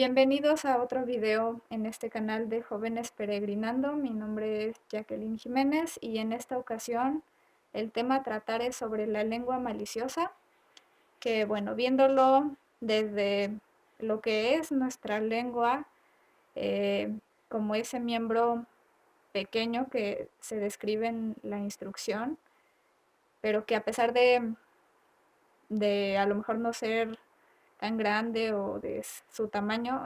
Bienvenidos a otro video en este canal de Jóvenes Peregrinando. Mi nombre es Jacqueline Jiménez y en esta ocasión el tema a tratar es sobre la lengua maliciosa, que bueno, viéndolo desde lo que es nuestra lengua, eh, como ese miembro pequeño que se describe en la instrucción, pero que a pesar de a lo mejor no ser tan grande o de su tamaño,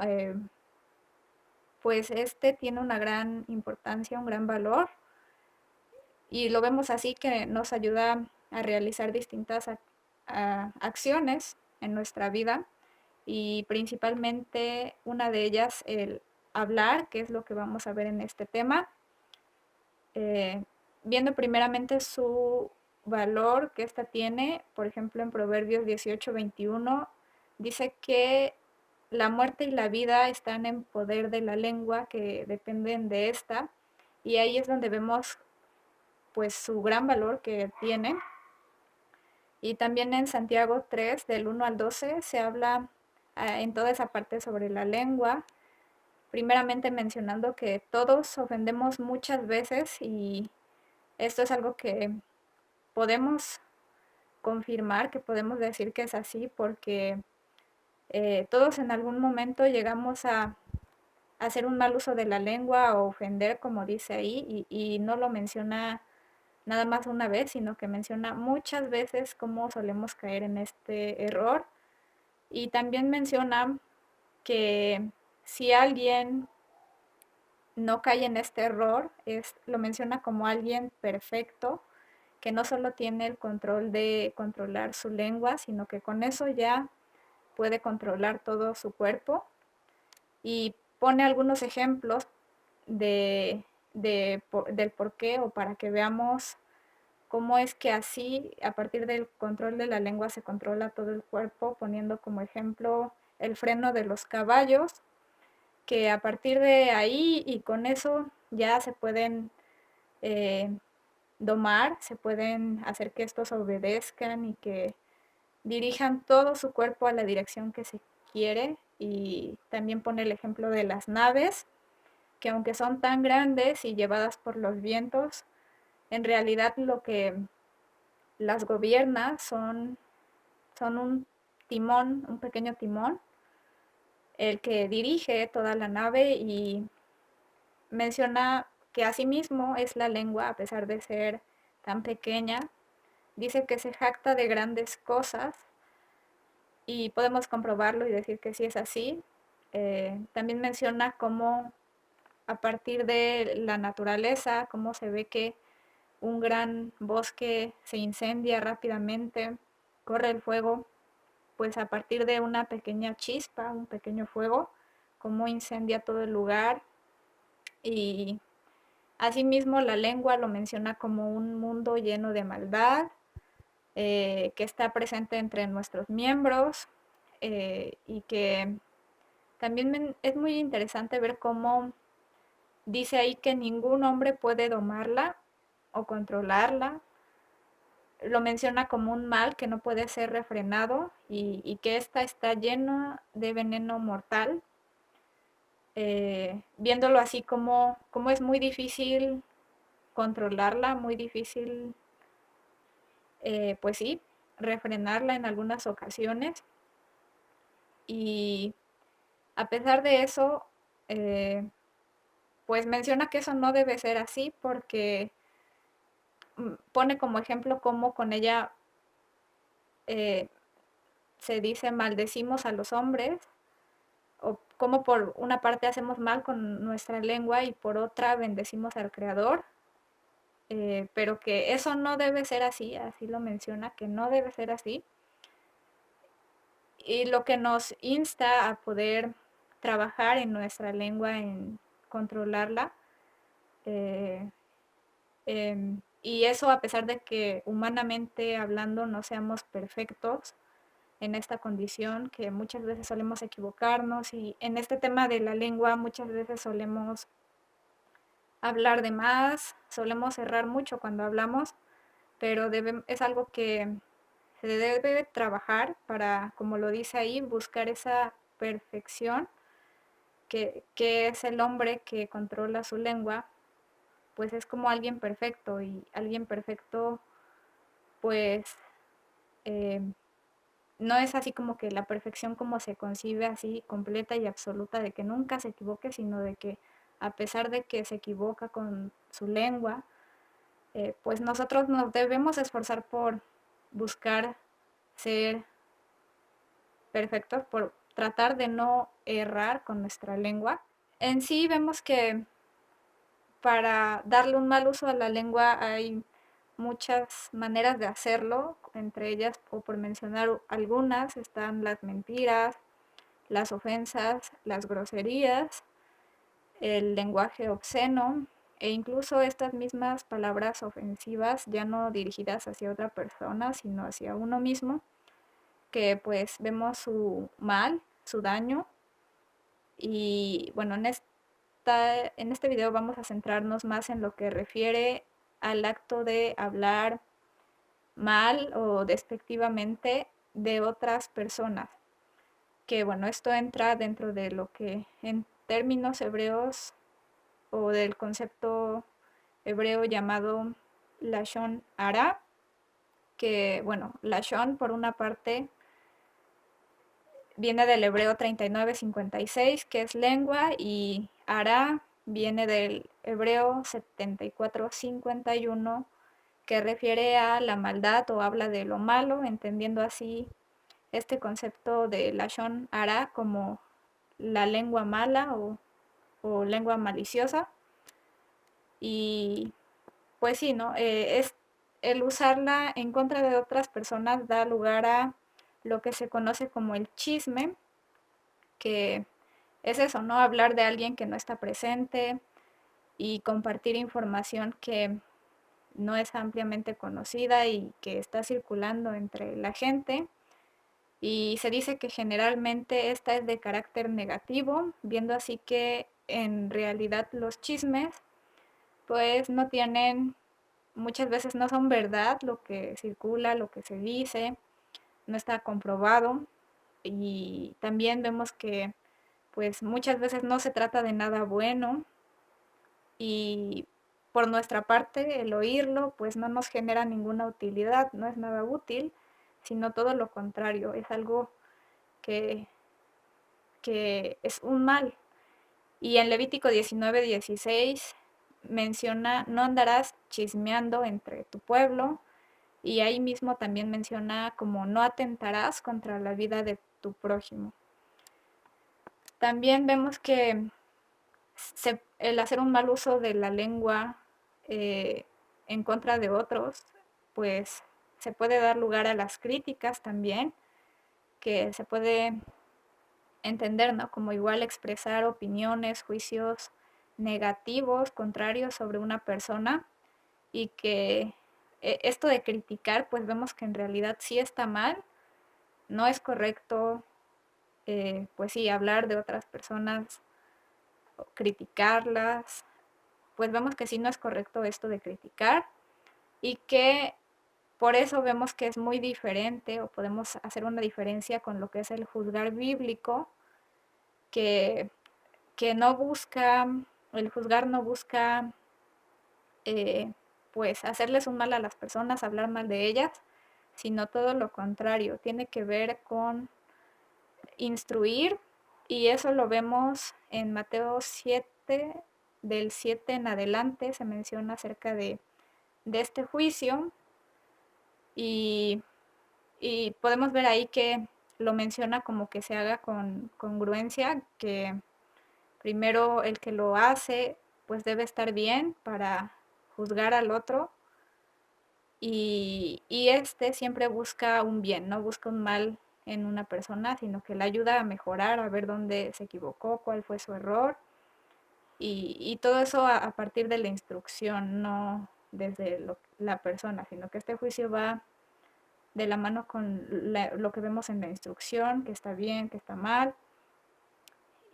pues este tiene una gran importancia, un gran valor y lo vemos así que nos ayuda a realizar distintas acciones en nuestra vida y principalmente una de ellas el hablar, que es lo que vamos a ver en este tema, eh, viendo primeramente su valor que ésta tiene. Por ejemplo, en Proverbios 18:21 dice que la muerte y la vida están en poder de la lengua, que dependen de esta, y ahí es donde vemos pues su gran valor que tiene. Y también en Santiago 3, del 1 al 12, se habla en toda esa parte sobre la lengua, primeramente mencionando que todos ofendemos muchas veces y esto es algo que podemos confirmar, que podemos decir que es así porque todos en algún momento llegamos a hacer un mal uso de la lengua o ofender, como dice ahí, y no lo menciona nada más una vez, sino que menciona muchas veces cómo solemos caer en este error. Y también menciona que si alguien no cae en este error, lo menciona como alguien perfecto, que no solo tiene el control de controlar su lengua, sino que con eso ya puede controlar todo su cuerpo. Y pone algunos ejemplos del por qué o para que veamos cómo es que así, a partir del control de la lengua, se controla todo el cuerpo, poniendo como ejemplo el freno de los caballos, que a partir de ahí y con eso ya se pueden eh, domar, se pueden hacer que estos obedezcan y que dirijan todo su cuerpo a la dirección que se quiere. Y también pone el ejemplo de las naves, que aunque son tan grandes y llevadas por los vientos, en realidad lo que las gobierna son un timón, un pequeño timón, el que dirige toda la nave. Y menciona que asimismo es la lengua, a pesar de ser tan pequeña, dice que se jacta de grandes cosas y podemos comprobarlo y decir que sí es así. También menciona cómo a partir de la naturaleza, cómo se ve que un gran bosque se incendia rápidamente, corre el fuego, pues a partir de una pequeña chispa, un pequeño fuego, cómo incendia todo el lugar. Y asimismo la lengua lo menciona como un mundo lleno de maldad, que está presente entre nuestros miembros, y que también es muy interesante ver cómo dice ahí que ningún hombre puede domarla o controlarla. Lo menciona como un mal que no puede ser refrenado y que ésta está llena de veneno mortal. Viéndolo así como es muy difícil controlarla, muy difícil, pues sí, refrenarla en algunas ocasiones. Y a pesar de eso, eh, pues menciona que eso no debe ser así porque pone como ejemplo cómo con ella eh, se dice maldecimos a los hombres, o cómo por una parte hacemos mal con nuestra lengua y por otra bendecimos al Creador, pero que eso no debe ser así, así lo menciona, que no debe ser así. Y lo que nos insta a poder trabajar en nuestra lengua, en controlarla, eh, y eso a pesar de que humanamente hablando no seamos perfectos en esta condición, que muchas veces solemos equivocarnos y en este tema de la lengua muchas veces solemos hablar de más, solemos errar mucho cuando hablamos, pero es algo que se debe trabajar para, como lo dice ahí, buscar esa perfección, que es el hombre que controla su lengua, pues es como alguien perfecto y alguien perfecto pues eh, no es así como que la perfección como se concibe así completa y absoluta de que nunca se equivoque, sino de que a pesar de que se equivoca con su lengua, pues nosotros nos debemos esforzar por buscar ser perfectos, por tratar de no errar con nuestra lengua. En sí vemos que para darle un mal uso a la lengua hay muchas maneras de hacerlo, entre ellas, o por mencionar algunas, están las mentiras, las ofensas, las groserías, el lenguaje obsceno e incluso estas mismas palabras ofensivas ya no dirigidas hacia otra persona, sino hacia uno mismo, que pues vemos su mal, su daño. Y bueno, en este video vamos a centrarnos más en lo que refiere al acto de hablar mal o despectivamente de otras personas. Que bueno, esto entra dentro de lo que en términos hebreos o del concepto hebreo llamado Lashon Hara, que bueno, Lashon por una parte viene del hebreo 3956, que es lengua, y Hara viene del hebreo 7451, que refiere a la maldad o habla de lo malo, entendiendo así este concepto de Lashon Hara como la lengua mala o lengua maliciosa. Y pues sí, ¿no? Es el usarla en contra de otras personas da lugar a lo que se conoce como el chisme, que es eso, ¿no? Hablar de alguien que no está presente y compartir información que no es ampliamente conocida y que está circulando entre la gente. Y se dice que generalmente esta es de carácter negativo, viendo así que en realidad los chismes pues no tienen, muchas veces no son verdad lo que circula, lo que se dice, no está comprobado. Y también vemos que pues muchas veces no se trata de nada bueno y por nuestra parte el oírlo pues no nos genera ninguna utilidad, no es nada útil, sino todo lo contrario, es algo que, que es un mal. Y en Levítico 19:16 menciona, no andarás chismeando entre tu pueblo, y ahí mismo también menciona como no atentarás contra la vida de tu prójimo. También vemos que el hacer un mal uso de la lengua eh, en contra de otros, pues se puede dar lugar a las críticas también, que se puede entender, ¿no? Como igual expresar opiniones, juicios negativos, contrarios sobre una persona y que esto de criticar, pues vemos que en realidad sí está mal, no es correcto, pues sí, hablar de otras personas, criticarlas, pues vemos que sí no es correcto esto de criticar y que por eso vemos que es muy diferente o podemos hacer una diferencia con lo que es el juzgar bíblico, que, que no busca, el juzgar no busca eh, pues hacerles un mal a las personas, hablar mal de ellas, sino todo lo contrario, tiene que ver con instruir y eso lo vemos en Mateo 7, del 7 en adelante, se menciona acerca de este juicio y, y podemos ver ahí que lo menciona como que se haga con congruencia, que primero el que lo hace pues debe estar bien para juzgar al otro y este siempre busca un bien, no busca un mal en una persona, sino que le ayuda a mejorar, a ver dónde se equivocó, cuál fue su error y todo eso a partir de la instrucción, no desde la persona, sino que este juicio va de la mano con lo que vemos en la instrucción, que está bien, que está mal,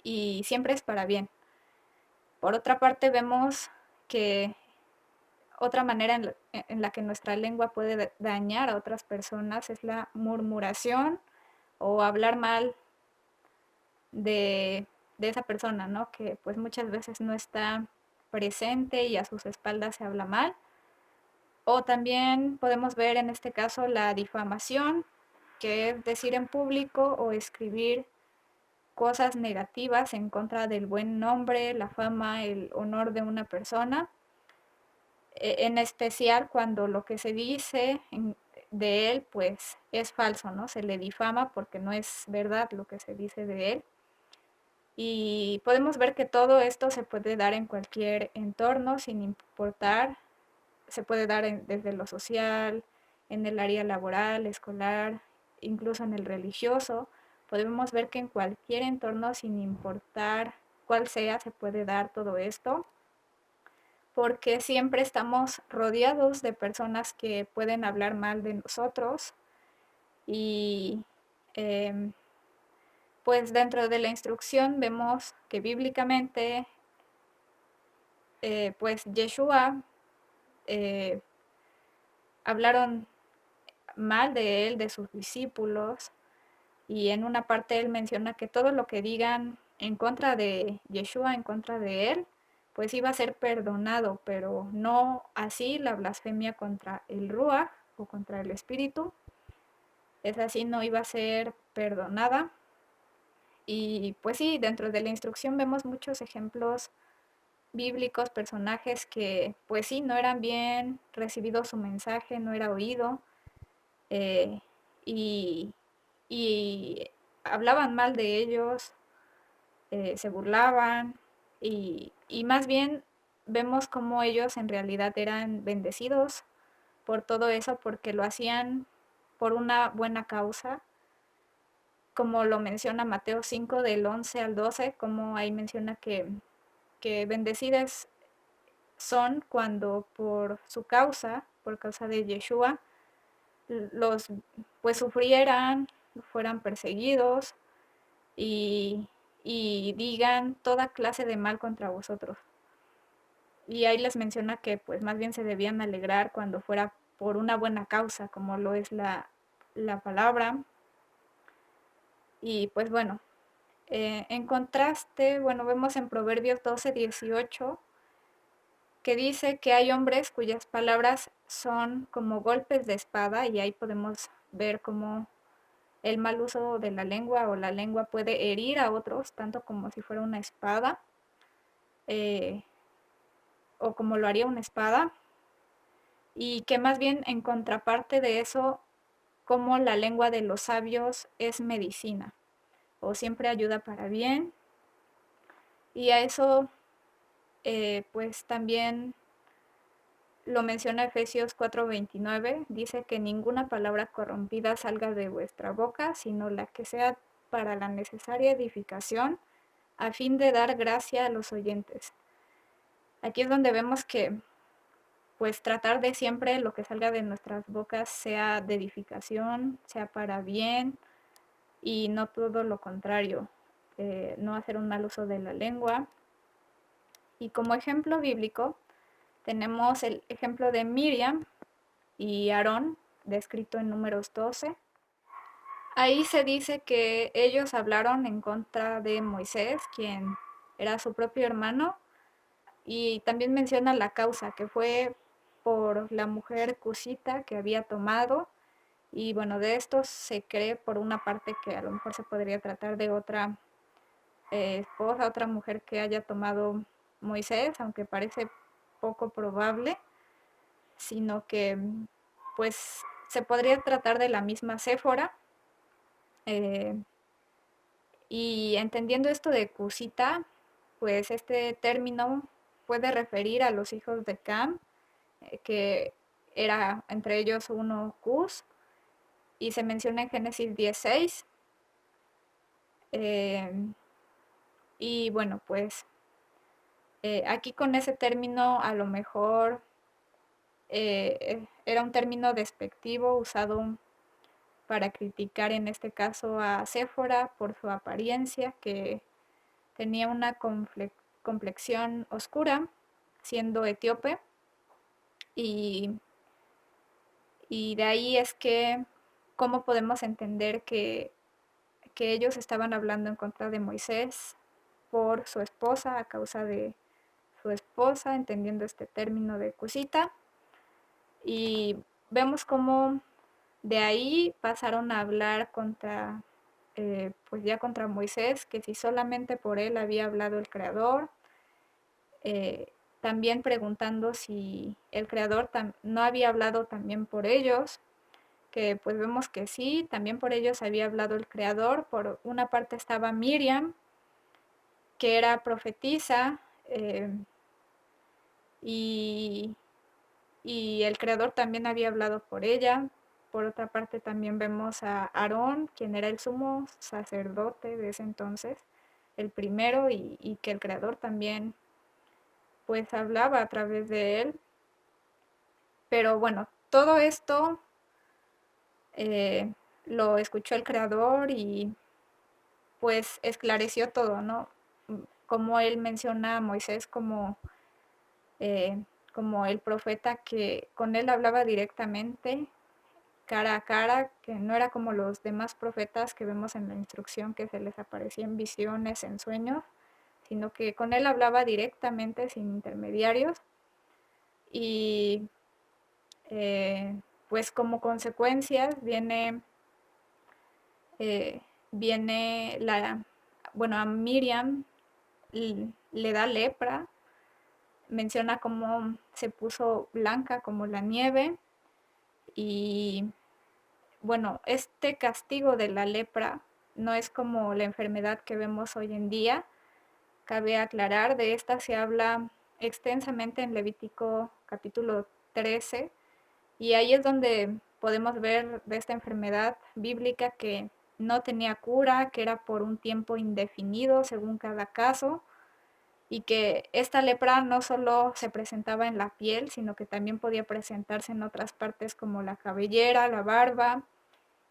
y siempre es para bien. Por otra parte, vemos que otra manera en la que nuestra lengua puede dañar a otras personas es la murmuración o hablar mal de de esa persona, ¿no? Que pues muchas veces no está presente y a sus espaldas se habla mal. O también podemos ver en este caso la difamación, que es decir en público o escribir cosas negativas en contra del buen nombre, la fama, el honor de una persona, en especial cuando lo que se dice de él pues es falso, ¿no? Se le difama porque no es verdad lo que se dice de él. Y podemos ver que todo esto se puede dar en cualquier entorno sin importar, se puede dar desde lo social, en el área laboral, escolar, incluso en el religioso. Podemos ver que en cualquier entorno, sin importar cuál sea, se puede dar todo esto, porque siempre estamos rodeados de personas que pueden hablar mal de nosotros y eh, pues dentro de la instrucción vemos que bíblicamente pues Yeshua eh, hablaron mal de él, de sus discípulos, y en una parte él menciona que todo lo que digan en contra de Yeshua, en contra de él, pues iba a ser perdonado, pero no así la blasfemia contra el Ruach o contra el Espíritu. Esa sí no iba a ser perdonada. Y pues sí, dentro de la instrucción vemos muchos ejemplos bíblicos, personajes que pues sí, no eran bien recibido su mensaje, no era oído, eh, y, y hablaban mal de ellos, se burlaban, y más bien vemos cómo ellos en realidad eran bendecidos por todo eso, porque lo hacían por una buena causa, como lo menciona Mateo 5 del 11 al 12, como ahí menciona que bendecidas son cuando por su causa, por causa de Yeshua, los pues sufrieran, fueran perseguidos y, y digan toda clase de mal contra vosotros. Y ahí les menciona que pues más bien se debían alegrar cuando fuera por una buena causa, como lo es la palabra. Y pues bueno, en contraste, bueno, vemos en Proverbios 12:18 que dice que hay hombres cuyas palabras son como golpes de espada, y ahí podemos ver cómo el mal uso de la lengua o la lengua puede herir a otros, tanto como si fuera una espada, eh, o como lo haría una espada, y que más bien en contraparte de eso, como la lengua de los sabios es medicina, o siempre ayuda para bien, y a eso pues también lo menciona Efesios 4:29, dice que ninguna palabra corrompida salga de vuestra boca, sino la que sea para la necesaria edificación, a fin de dar gracia a los oyentes. Aquí es donde vemos que pues tratar de siempre lo que salga de nuestras bocas sea de edificación, sea para bien, y no todo lo contrario, no hacer un mal uso de la lengua. Y como ejemplo bíblico tenemos el ejemplo de Miriam y Aarón, descrito en Números 12. Ahí se dice que ellos hablaron en contra de Moisés, quien era su propio hermano, y también menciona la causa, que fue por la mujer cusita que había tomado, y bueno, de esto se cree por una parte que a lo mejor se podría tratar de otra esposa, otra mujer que haya tomado Moisés, aunque parece poco probable, sino que pues se podría tratar de la misma Séfora. eh, y entendiendo esto de cusita, pues este término puede referir a los hijos de Cam, que era entre ellos uno Cus, y se menciona en Génesis 16. eh, y bueno, pues aquí con ese término a lo mejor era un término despectivo usado para criticar en este caso a Séfora por su apariencia, que tenía una complexión oscura, siendo etíope, y, y de ahí es que cómo podemos entender que ellos estaban hablando en contra de Moisés, por su esposa a causa de su esposa, entendiendo este término de cosita. Y vemos cómo de ahí pasaron a hablar contra, pues ya contra Moisés, que si solamente por él había hablado el Creador, también preguntando si el Creador no había hablado también por ellos, que pues vemos que sí, también por ellos había hablado el Creador. Por una parte estaba Miriam, que era profetisa, y, y el Creador también había hablado por ella. Por otra parte también vemos a Aarón, quien era el sumo sacerdote de ese entonces, el primero, y que el Creador también pues hablaba a través de él. Pero bueno, todo esto eh, lo escuchó el Creador y pues esclareció todo, ¿no? Como él menciona a Moisés eh, como el profeta que con él hablaba directamente, cara a cara, que no era como los demás profetas que vemos en la instrucción que se les aparecía en visiones, en sueños, sino que con él hablaba directamente sin intermediarios. Y pues como consecuencias eh, viene bueno, a Miriam le da lepra, menciona cómo se puso blanca como la nieve. Y bueno, este castigo de la lepra no es como la enfermedad que vemos hoy en día. Cabe aclarar, de esta se habla extensamente en Levítico capítulo 13, y ahí es donde podemos ver de esta enfermedad bíblica que no tenía cura, que era por un tiempo indefinido según cada caso, y que esta lepra no solo se presentaba en la piel, sino que también podía presentarse en otras partes como la cabellera, la barba,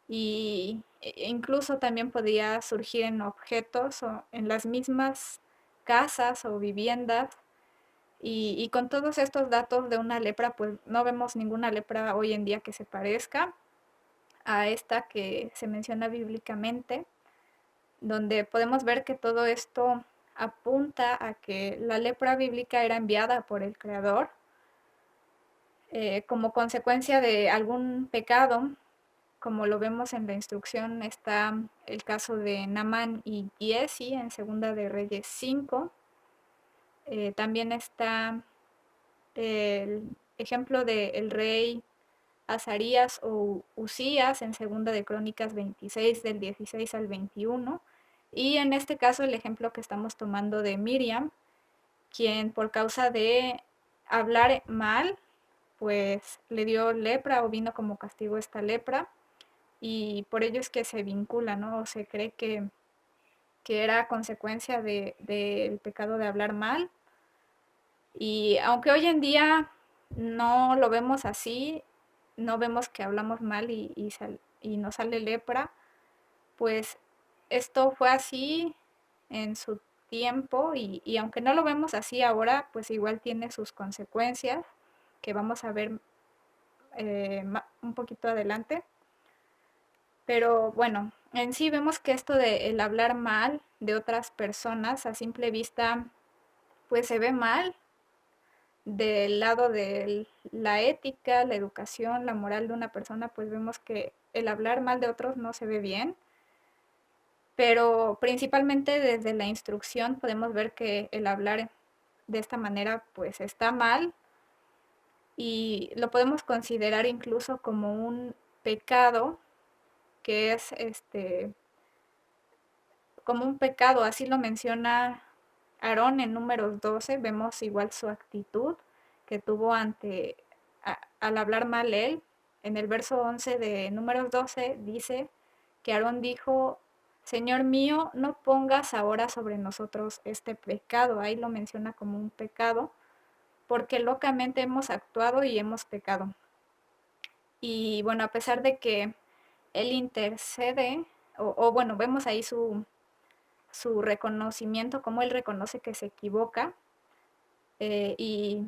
y incluso también podía surgir en objetos o en las mismas casas o viviendas. Y con todos estos datos de una lepra, pues no vemos ninguna lepra hoy en día que se parezca a esta que se menciona bíblicamente, donde podemos ver que todo esto apunta a que la lepra bíblica era enviada por el Creador como consecuencia de algún pecado. Como lo vemos en la instrucción, está el caso de Naamán y Giezi en Segunda de Reyes 5. También está el ejemplo del rey Azarías o Usías en Segunda de Crónicas 26, del 16 al 21. Y en este caso el ejemplo que estamos tomando de Miriam, quien por causa de hablar mal, pues le dio lepra o vino como castigo esta lepra, y por ello es que se vincula, ¿no? O se cree que era consecuencia del pecado de hablar mal. Y aunque hoy en día no lo vemos así, no vemos que hablamos mal y nos sale lepra, pues esto fue así en su tiempo, y aunque no lo vemos así ahora, pues igual tiene sus consecuencias que vamos a ver un poquito adelante. Pero bueno, en sí vemos que esto de el hablar mal de otras personas a simple vista, pues se ve mal del lado de la ética, la educación, la moral de una persona, pues vemos que el hablar mal de otros no se ve bien, pero principalmente desde la instrucción podemos ver que el hablar de esta manera pues está mal, y lo podemos considerar incluso como un pecado, que es como un pecado, así lo menciona Aarón en Números 12. Vemos igual su actitud que tuvo al hablar mal él. En el verso 11 de Números 12 dice que Aarón dijo: Señor mío, no pongas ahora sobre nosotros este pecado. Ahí lo menciona como un pecado, porque locamente hemos actuado y hemos pecado. Y bueno, a pesar de que él intercede, o bueno, vemos ahí su reconocimiento, cómo él reconoce que se equivoca, eh, y,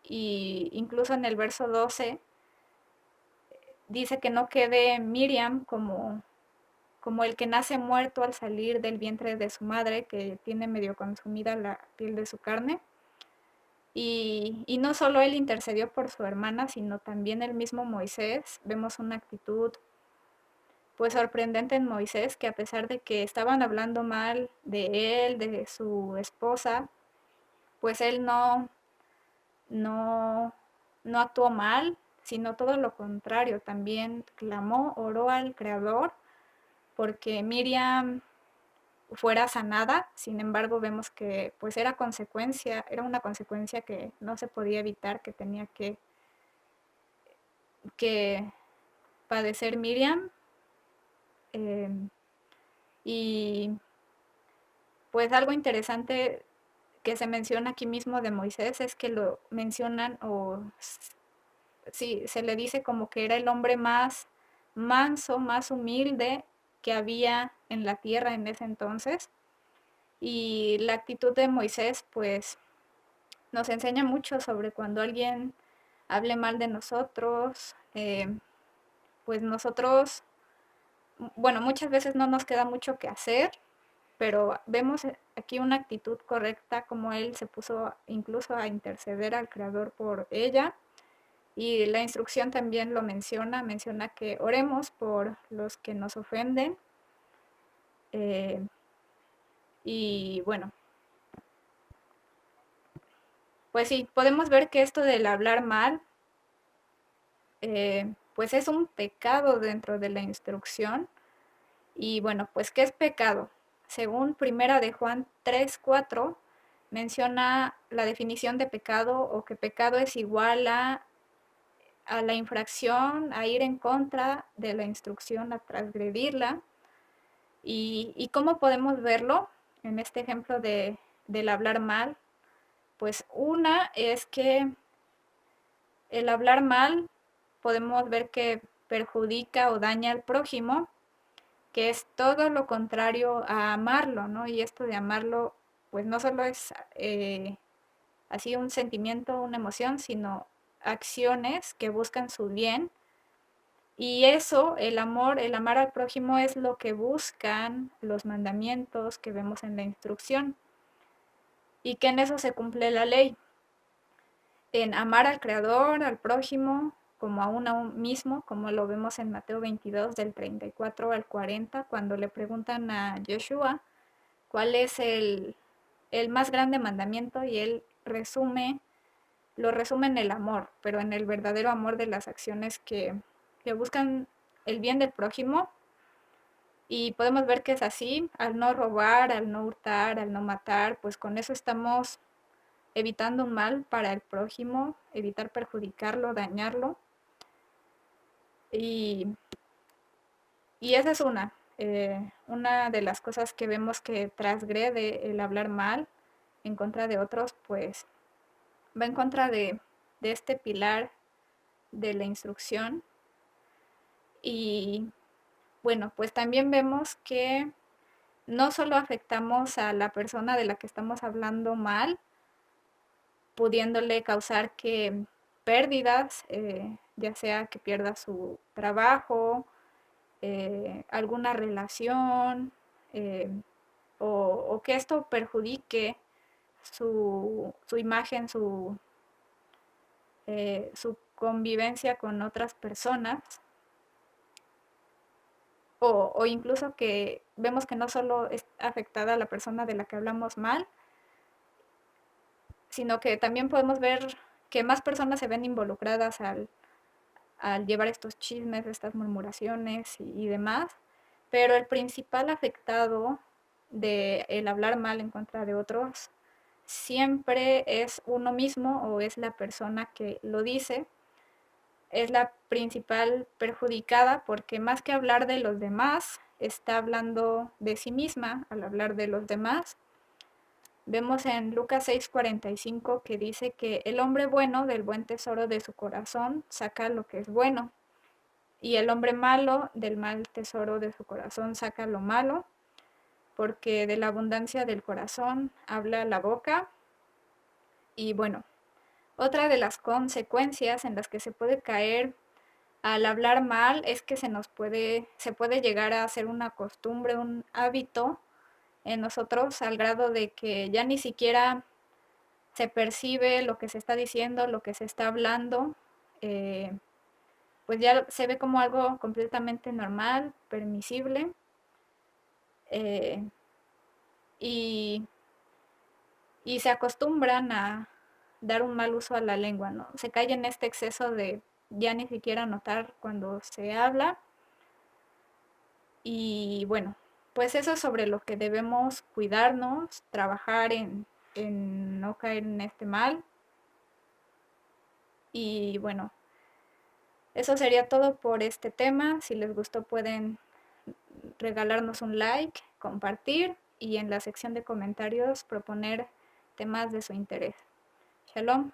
y incluso en el verso 12 dice que no quede Miriam como el que nace muerto al salir del vientre de su madre, que tiene medio consumida la piel de su carne. Y no solo él intercedió por su hermana, sino también el mismo Moisés. Vemos una actitud pues sorprendente en Moisés, que a pesar de que estaban hablando mal de él, de su esposa, pues él no, no actuó mal, sino todo lo contrario, también clamó, oró al Creador porque Miriam fuera sanada. Sin embargo, vemos que pues era una consecuencia que no se podía evitar, que tenía que padecer Miriam. eh, y pues algo interesante que se menciona aquí mismo de Moisés es que lo mencionan, o sí, se le dice como que era el hombre más manso, más humilde que había en la tierra en ese entonces. Y la actitud de Moisés pues nos enseña mucho sobre cuando alguien hable mal de nosotros, pues nosotros, bueno, muchas veces no nos queda mucho que hacer, pero vemos aquí una actitud correcta, como él se puso incluso a interceder al Creador por ella. Y la instrucción también lo menciona que oremos por los que nos ofenden. eh, y bueno, pues sí, podemos ver que esto del hablar mal, pues es un pecado dentro de la instrucción. Y bueno, pues ¿qué es pecado? Según Primera de Juan 3:4, menciona la definición de pecado, o que pecado es igual a la infracción, a ir en contra de la instrucción, a transgredirla. ¿Y cómo podemos verlo en este ejemplo del hablar mal? Pues una es que el hablar mal podemos ver que perjudica o daña al prójimo, que es todo lo contrario a amarlo, ¿no? Y esto de amarlo, pues no solo es así un sentimiento, una emoción, sino acciones que buscan su bien. Y eso, el amar al prójimo, es lo que buscan los mandamientos que vemos en la instrucción. Y que en eso se cumple la ley, en amar al Creador, al prójimo, como a uno mismo, como lo vemos en Mateo 22, del 34 al 40, cuando le preguntan a Joshua cuál es el más grande mandamiento, y él lo resume en el amor, pero en el verdadero amor de las acciones que buscan el bien del prójimo. Y podemos ver que es así: al no robar, al no hurtar, al no matar, pues con eso estamos evitando un mal para el prójimo, evitar perjudicarlo, dañarlo. Y, y esa es una de las cosas que vemos que transgrede el hablar mal en contra de otros, pues va en contra de este pilar de la instrucción. Y bueno, pues también vemos que no solo afectamos a la persona de la que estamos hablando mal, pudiéndole causar que pérdidas, ya sea que pierda su trabajo, alguna relación, eh, o que esto perjudique su imagen, su convivencia con otras personas, o incluso que vemos que no solo es afectada la persona de la que hablamos mal, sino que también podemos ver que más personas se ven involucradas al llevar estos chismes, estas murmuraciones y demás. Pero el principal afectado de el hablar mal en contra de otros siempre es uno mismo, o es la persona que lo dice. Es la principal perjudicada, porque más que hablar de los demás, está hablando de sí misma al hablar de los demás. Vemos en Lucas 6:45 que dice que el hombre bueno del buen tesoro de su corazón saca lo que es bueno, y el hombre malo del mal tesoro de su corazón saca lo malo, porque de la abundancia del corazón habla la boca. Y bueno, otra de las consecuencias en las que se puede caer al hablar mal es que se puede llegar a hacer una costumbre, un hábito en nosotros al grado de que ya ni siquiera se percibe lo que se está diciendo, lo que se está hablando, eh, pues ya se ve como algo completamente normal, permisible, eh, y, y se acostumbran a dar un mal uso a la lengua, ¿no? Se cae en este exceso de ya ni siquiera notar cuando se habla. Y bueno, pues eso es sobre lo que debemos cuidarnos, trabajar en no caer en este mal. Y bueno, eso sería todo por este tema. Si les gustó pueden regalarnos un like, compartir y en la sección de comentarios proponer temas de su interés. Shalom.